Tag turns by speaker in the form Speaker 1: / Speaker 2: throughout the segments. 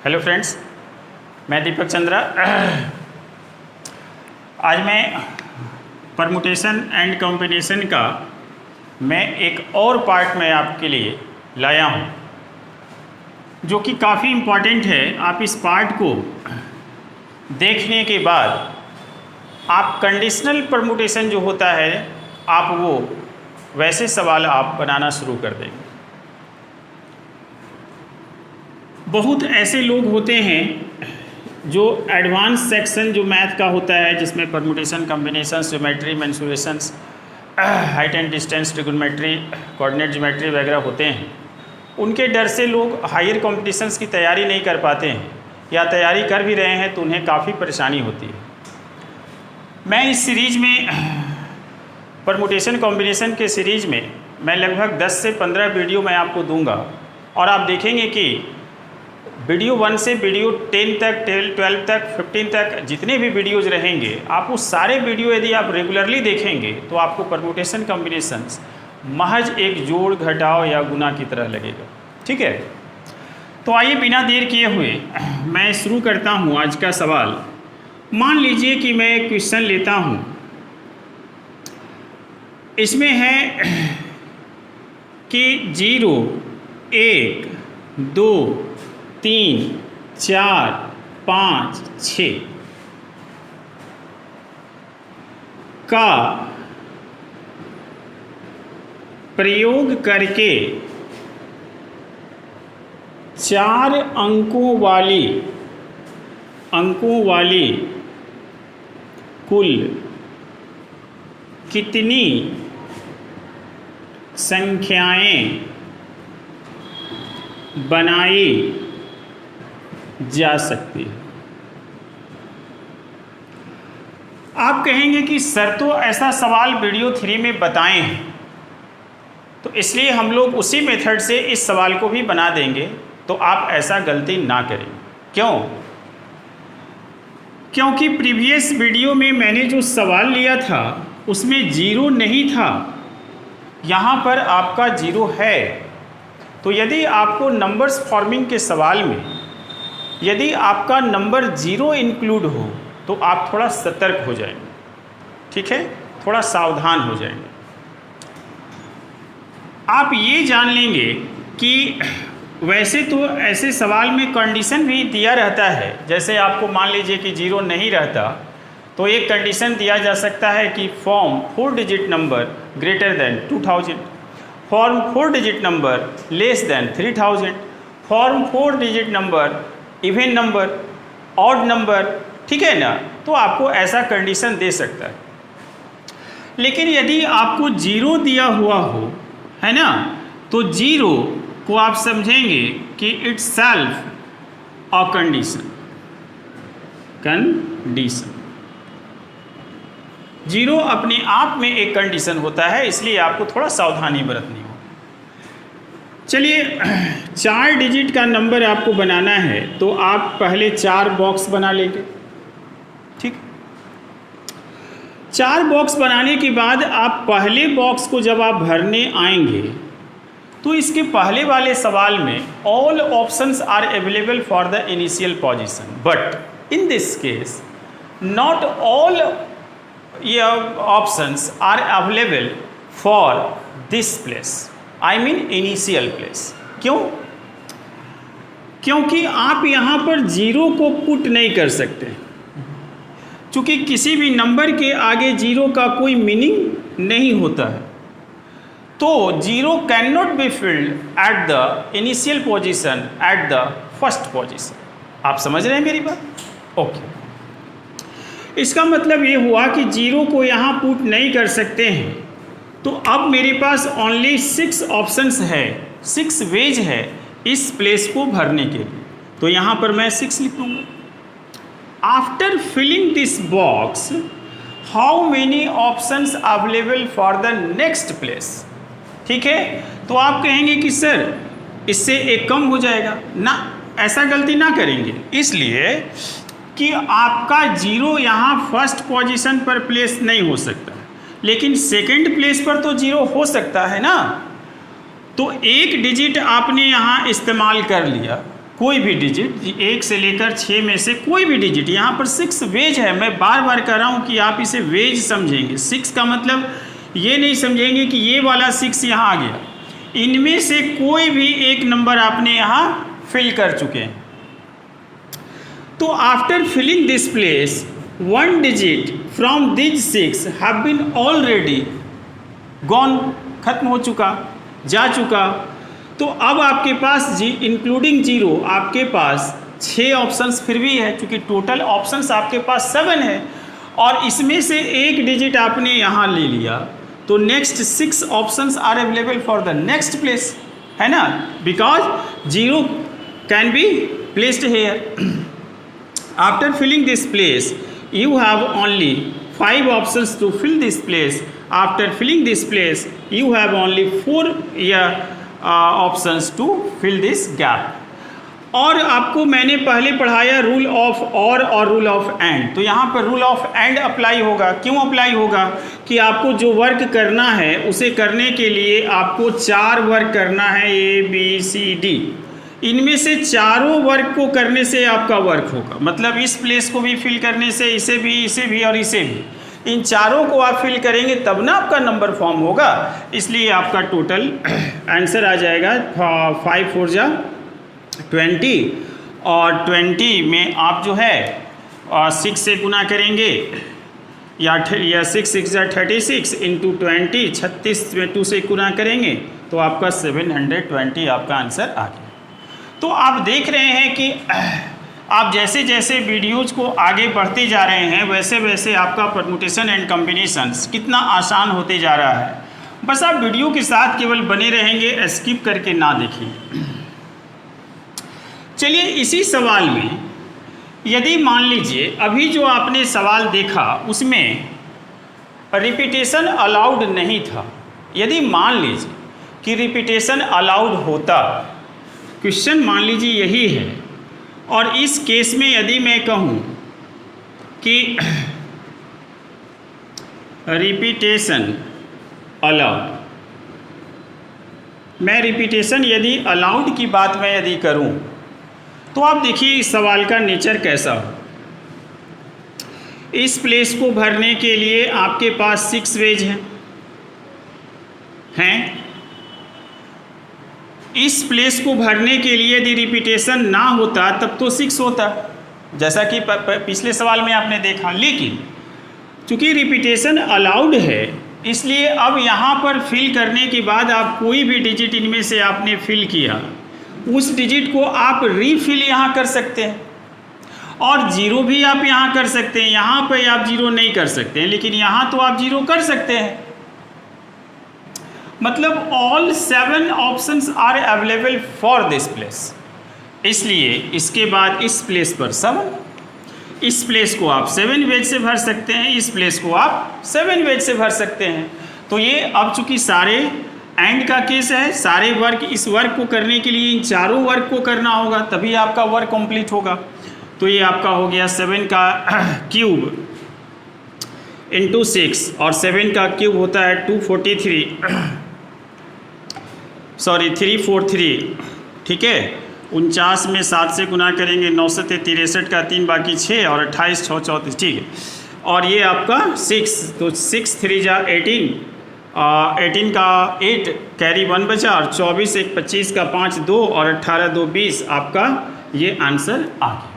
Speaker 1: Hello friends, मैं दीपक चंद्रा। आज मैं परमुटेशन एंड कॉम्बिनेशन का मैं एक और पार्ट में आपके लिए लाया हूँ, जो कि काफ़ी इम्पॉर्टेंट है। आप इस पार्ट को देखने के बाद आप कंडीशनल परमुटेशन जो होता है, आप वो वैसे सवाल आप बनाना शुरू कर देंगे। बहुत ऐसे लोग होते हैं जो एडवांस सेक्शन जो मैथ का होता है, जिसमें permutation, combination, geometry, mensurations, height and distance, trigonometry, coordinate geometry वगैरह होते हैं, उनके डर से लोग हायर कॉम्पिटिशन्स की तैयारी नहीं कर पाते हैं, या तैयारी कर भी रहे हैं तो उन्हें काफ़ी परेशानी होती है। मैं इस सीरीज में परमुटेशन कॉम्बिनेशन के सीरीज में मैं लगभग 10 से 15 वीडियो मैं आपको दूंगा, और आप देखेंगे कि वीडियो 1 से वीडियो 10 तक, 12 तक, 15 तक जितने भी वीडियोज़ रहेंगे, आप उस सारे वीडियो यदि आप रेगुलरली देखेंगे तो आपको परमुटेशन कॉम्बिनेशंस महज एक जोड़, घटाव या गुना की तरह लगेगा। ठीक है, तो आइए बिना देर किए हुए मैं शुरू करता हूँ आज का सवाल। मान लीजिए कि मैं एक क्वेश्चन लेता हूँ, इसमें है कि 0, 1, 2, 3, 4, 5, 6 का प्रयोग करके 4 अंकों वाली कुल कितनी संख्याएं बनाई जा सकती है। आप कहेंगे कि सर तो ऐसा सवाल वीडियो 3 में बताए हैं, तो इसलिए हम लोग उसी मेथड से इस सवाल को भी बना देंगे, तो आप ऐसा गलती ना करें। क्यों? क्योंकि प्रीवियस वीडियो में मैंने जो सवाल लिया था उसमें 0 नहीं था, यहाँ पर आपका 0 है। तो यदि आपको नंबर्स फॉर्मिंग के सवाल में यदि आपका नंबर 0 इंक्लूड हो तो आप थोड़ा सतर्क हो जाएंगे। ठीक है, थोड़ा सावधान हो जाएंगे। आप ये जान लेंगे कि वैसे तो ऐसे सवाल में कंडीशन भी दिया रहता है। जैसे आपको मान लीजिए कि 0 नहीं रहता तो एक कंडीशन दिया जा सकता है कि form 4 digit number greater than 2000, form 4 digit number less than 3000, form 4 digit number even number, odd number. ठीक है ना, तो आपको ऐसा कंडीशन दे सकता है। लेकिन यदि आपको 0 दिया हुआ हो, है ना, तो 0 को आप समझेंगे कि इट्स सेल्फ अ कंडीशन। 0 अपने आप में एक कंडीशन होता है, इसलिए आपको थोड़ा सावधानी बरतनी हो। चलिए, 4 डिजिट का नंबर आपको बनाना है, तो आप पहले 4 बॉक्स बना लेंगे। ठीक, 4 बॉक्स बनाने के बाद आप पहले बॉक्स को जब आप भरने आएंगे तो इसके पहले वाले सवाल में all options are available for the initial position, but in this case not all options are available for this place, I mean initial place. क्यों? क्योंकि आप यहाँ पर 0 को पुट नहीं कर सकते, चूँकि किसी भी नंबर के आगे 0 का कोई मीनिंग नहीं होता है। तो 0 can not be field at the initial position at the first position. आप समझ रहे हैं मेरी बात? ओके, इसका मतलब ये हुआ कि 0 को यहाँ पुट नहीं कर सकते हैं। तो अब मेरे पास ओनली 6 ऑप्शंस है, 6 वेज है इस प्लेस को भरने के लिए। तो यहाँ पर मैं 6 लिखूँगा। After filling this box, how many options available for the next place? ठीक है, तो आप कहेंगे कि सर इससे एक कम हो जाएगा ना, ऐसा गलती ना करेंगे, इसलिए कि आपका 0 यहाँ फर्स्ट पोजीशन पर प्लेस नहीं हो सकता, लेकिन सेकंड प्लेस पर तो 0 हो सकता है ना। तो एक डिजिट आपने यहाँ इस्तेमाल कर लिया, कोई भी डिजिट 1 से लेकर 6 में से कोई भी डिजिट, यहाँ पर 6 वेज है, मैं बार बार कह रहा हूँ कि आप इसे वेज समझेंगे। 6 का मतलब ये नहीं समझेंगे कि ये वाला 6 यहाँ आ गया, इनमें से कोई भी एक नंबर आपने यहाँ फिल कर चुके हैं। तो after filling this place 1 digit from this 6 have been already gone, खत्म हो चुका, जा चुका। तो अब आपके पास इंक्लूडिंग 0 आपके पास 6 ऑप्शंस फिर भी है, क्योंकि टोटल ऑप्शंस आपके पास 7 है और इसमें से एक डिजिट आपने यहाँ ले लिया, तो next 6 options are available for the next place, है ना, because 0 can be placed here. After filling this place you have only 5 options to fill this place. After filling this place you have only 4 options to fill this gap. और आपको मैंने पहले पढ़ाया rule of और rule of and, तो यहाँ पर rule of and apply होगा। क्यों अप्लाई होगा? कि आपको जो वर्क करना है उसे करने के लिए आपको 4 वर्क करना है, ABCD, इनमें से चारों वर्क को करने से आपका वर्क होगा। मतलब इस प्लेस को भी फिल करने से, इसे भी और इसे भी, इन चारों को आप फिल करेंगे तब ना आपका नंबर फॉर्म होगा। इसलिए आपका टोटल आंसर आ जाएगा 5 4 जा 20, और 20 में आप जो है 6 से गुना करेंगे, या 6 6 जा 36 इंटू 20, 36 में 2 से गुना करेंगे तो आपका 720 आपका आंसर आ गया। तो आप देख रहे हैं कि आप जैसे जैसे वीडियोज़ को आगे बढ़ते जा रहे हैं वैसे वैसे आपका परम्यूटेशन एंड कॉम्बिनेशंस कितना आसान होते जा रहा है। बस आप वीडियो के साथ केवल बने रहेंगे, स्किप करके ना देखेंगे। चलिए इसी सवाल में यदि मान लीजिए अभी जो आपने सवाल देखा उसमें रिपीटेशन अलाउड नहीं था, यदि मान लीजिए कि रिपीटेशन अलाउड होता, क्वेश्चन मान लीजिए यही है, और इस केस में यदि मैं कहूँ कि रिपीटेशन अलाउड, मैं रिपीटेशन यदि अलाउड की बात मैं यदि करूँ तो आप देखिए इस सवाल का नेचर कैसा हो। इस प्लेस को भरने के लिए आपके पास 6 वेज हैं। इस प्लेस को भरने के लिए यदि रिपीटेशन ना होता तब तो 6 होता, जैसा कि पिछले सवाल में आपने देखा। लेकिन चूँकि रिपीटेशन अलाउड है इसलिए अब यहाँ पर फिल करने के बाद आप कोई भी डिजिट इनमें से आपने फिल किया, उस डिजिट को आप रीफिल यहाँ कर सकते हैं, और 0 भी आप यहाँ कर सकते हैं। यहाँ पर आप 0 नहीं कर सकते हैं, लेकिन यहाँ तो आप 0 कर सकते हैं। मतलब all 7 options are available for this place. इसलिए इसके बाद इस प्लेस पर 7, इस प्लेस को आप 7 वेज से भर सकते हैं, इस प्लेस को आप 7 वेज से भर सकते हैं। तो ये अब चूंकि सारे एंड का केस है, सारे वर्क, इस वर्क को करने के लिए इन चारों वर्क को करना होगा तभी आपका वर्क कंप्लीट होगा। तो ये आपका हो गया 7 का क्यूब इंटू 6, और 7 का क्यूब होता है 343, ठीक है। 49 में 7 से गुना करेंगे, 9 से 63 का 3 बाकी 6, और 28 6 34, ठीक है। और ये आपका 6, तो 6 3 जा 18, 18 का 8 कैरी 1 बचा, और 24 1 25 का 5 2, और 18 2 20 आपका ये आंसर आ गया।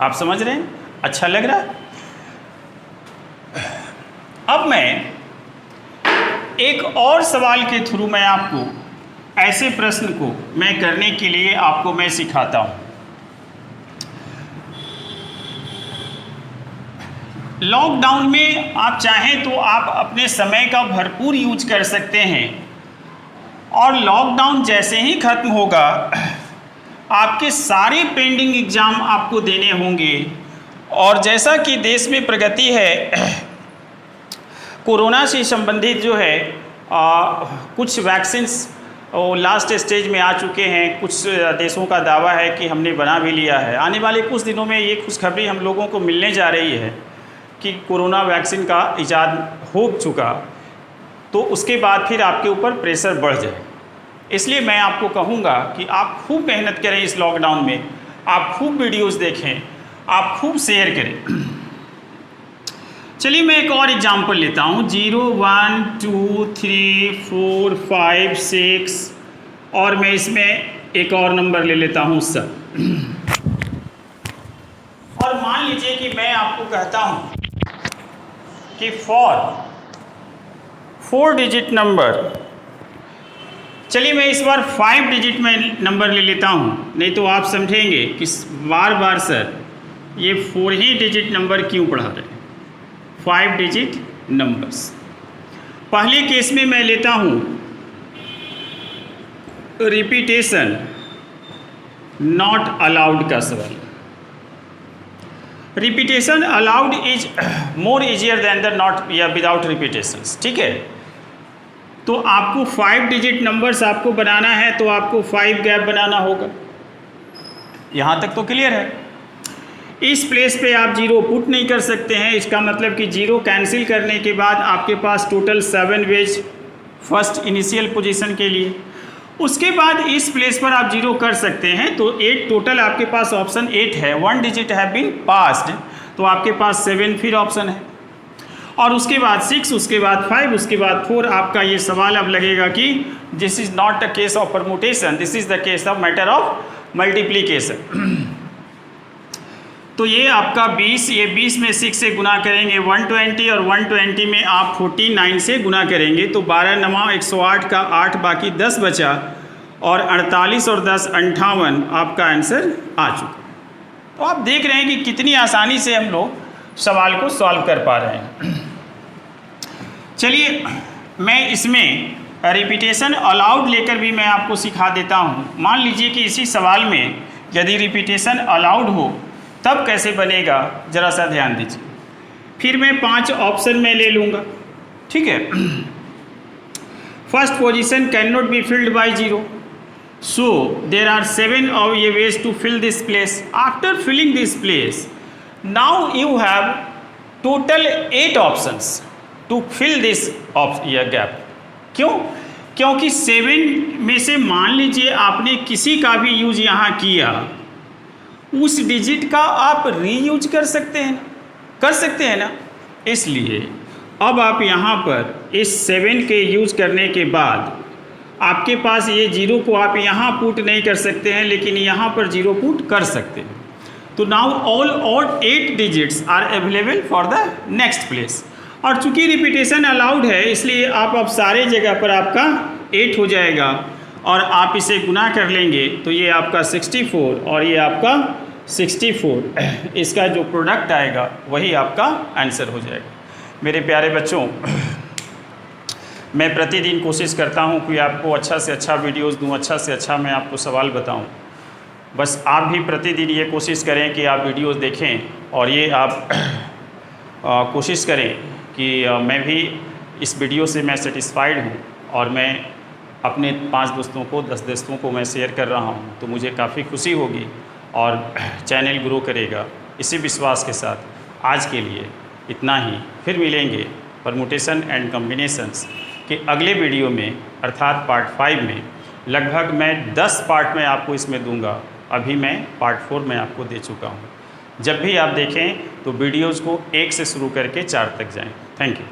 Speaker 1: आप समझ रहे हैं? अच्छा लग रहा है? अब मैं एक और सवाल के थ्रू मैं आपको ऐसे प्रश्न को मैं करने के लिए आपको मैं सिखाता हूँ। लॉकडाउन में आप चाहें तो आप अपने समय का भरपूर यूज कर सकते हैं, और लॉकडाउन जैसे ही खत्म होगा आपके सारे पेंडिंग एग्ज़ाम आपको देने होंगे। और जैसा कि देश में प्रगति है, कोरोना से संबंधित जो है कुछ वैक्सीन्स लास्ट स्टेज में आ चुके हैं। कुछ देशों का दावा है कि हमने बना भी लिया है। आने वाले कुछ दिनों में ये खुशखबरी हम लोगों को मिलने जा रही है कि कोरोना वैक्सीन का इजाद हो चुका, तो उसके बाद फिर आपके ऊपर प्रेशर बढ़ जाए। इसलिए मैं आपको कहूँगा कि आप खूब मेहनत करें इस लॉकडाउन में, आप खूब वीडियोस देखें, आप खूब शेयर करें। चलिए मैं एक और एग्जांपल लेता हूँ। 0 1 2 3 4 5 6 और मैं इसमें एक और नंबर ले लेता हूँ सर। और मान लीजिए कि मैं आपको कहता हूँ कि फॉर 4 डिजिट नंबर, चलिए मैं इस बार 5 डिजिट में नंबर ले लेता हूँ, नहीं तो आप समझेंगे कि बार बार सर ये 4 ही डिजिट नंबर क्यों पढ़ा रहे हैं। 5 डिजिट नंबर्स। पहले केस में मैं लेता हूँ रिपीटेशन नॉट अलाउड का सवाल। Repetition allowed is more easier than the not या विदाउट रिपीटेशंस, ठीक है। तो आपको 5 डिजिट नंबर्स आपको बनाना है तो आपको 5 गैप बनाना होगा। यहाँ तक तो क्लियर है। इस प्लेस पे आप 0 पुट नहीं कर सकते हैं, इसका मतलब कि 0 कैंसिल करने के बाद आपके पास total 7 ways first initial position के लिए। उसके बाद इस प्लेस पर आप 0 कर सकते हैं, तो 8 टोटल आपके पास ऑप्शन 8 है। 1 डिजिट है बीन पास्ड, तो आपके पास 7 फिर ऑप्शन है, और उसके बाद 6, उसके बाद 5, उसके बाद 4। आपका ये सवाल अब लगेगा कि this is not the case of permutation, this is the case of matter of multiplication. तो ये आपका 20, ये 20 में 6 से गुना करेंगे 120, और 120 में आप 49 से गुना करेंगे तो 12 9 108 का 8 बाकी 10 बचा, और 48 और 10 58 आपका आंसर आ चुका। तो आप देख रहे हैं कि कितनी आसानी से हम लोग सवाल को सॉल्व कर पा रहे हैं। चलिए मैं इसमें रिपीटेशन अलाउड लेकर भी मैं आपको सिखा देता हूँ। मान लीजिए कि इसी सवाल में यदि रिपीटेशन अलाउड हो तब कैसे बनेगा, ज़रा सा ध्यान दीजिए। फिर मैं 5 ऑप्शन में ले लूँगा, ठीक है। First position can not be filled by 0, so there are 7 of a ways to fill this place. After filling this place, now you have total 8 options to fill this gap. क्यों? क्योंकि 7 में से मान लीजिए आपने किसी का भी यूज यहाँ किया, उस डिजिट का आप रीयूज कर सकते हैं ना। इसलिए अब आप यहाँ पर इस 7 के यूज करने के बाद आपके पास ये 0 को आप यहाँ पुट नहीं कर सकते हैं, लेकिन यहाँ पर 0 पुट कर सकते हैं। तो नाउ ऑल और 8 digits are available for the next place. और चूंकि रिपीटेशन अलाउड है इसलिए आप अब सारे जगह पर आपका 8 हो जाएगा, और आप इसे गुना कर लेंगे तो ये आपका 64 और ये आपका 64, इसका जो प्रोडक्ट आएगा वही आपका आंसर हो जाएगा। मेरे प्यारे बच्चों, मैं प्रतिदिन कोशिश करता हूँ कि आपको अच्छा से अच्छा वीडियोस दूँ, अच्छा से अच्छा मैं आपको सवाल बताऊँ। बस आप भी प्रतिदिन ये कोशिश करें कि आप वीडियोस देखें, और ये आप कोशिश करें कि मैं भी इस वीडियो से मैं सेटिस्फाइड हूँ, और मैं अपने 5 दोस्तों को 10 दोस्तों को मैं शेयर कर रहा हूँ, तो मुझे काफ़ी खुशी होगी और चैनल ग्रो करेगा। इसी विश्वास के साथ आज के लिए इतना ही। फिर मिलेंगे परमुटेशन एंड कॉम्बिनेशंस के अगले वीडियो में, अर्थात पार्ट 5 में। लगभग मैं 10 पार्ट में आपको इसमें दूंगा, अभी मैं पार्ट 4 में आपको दे चुका हूँ। जब भी आप देखें तो वीडियोज़ को 1 से शुरू करके 4 तक जाएं। Thank you.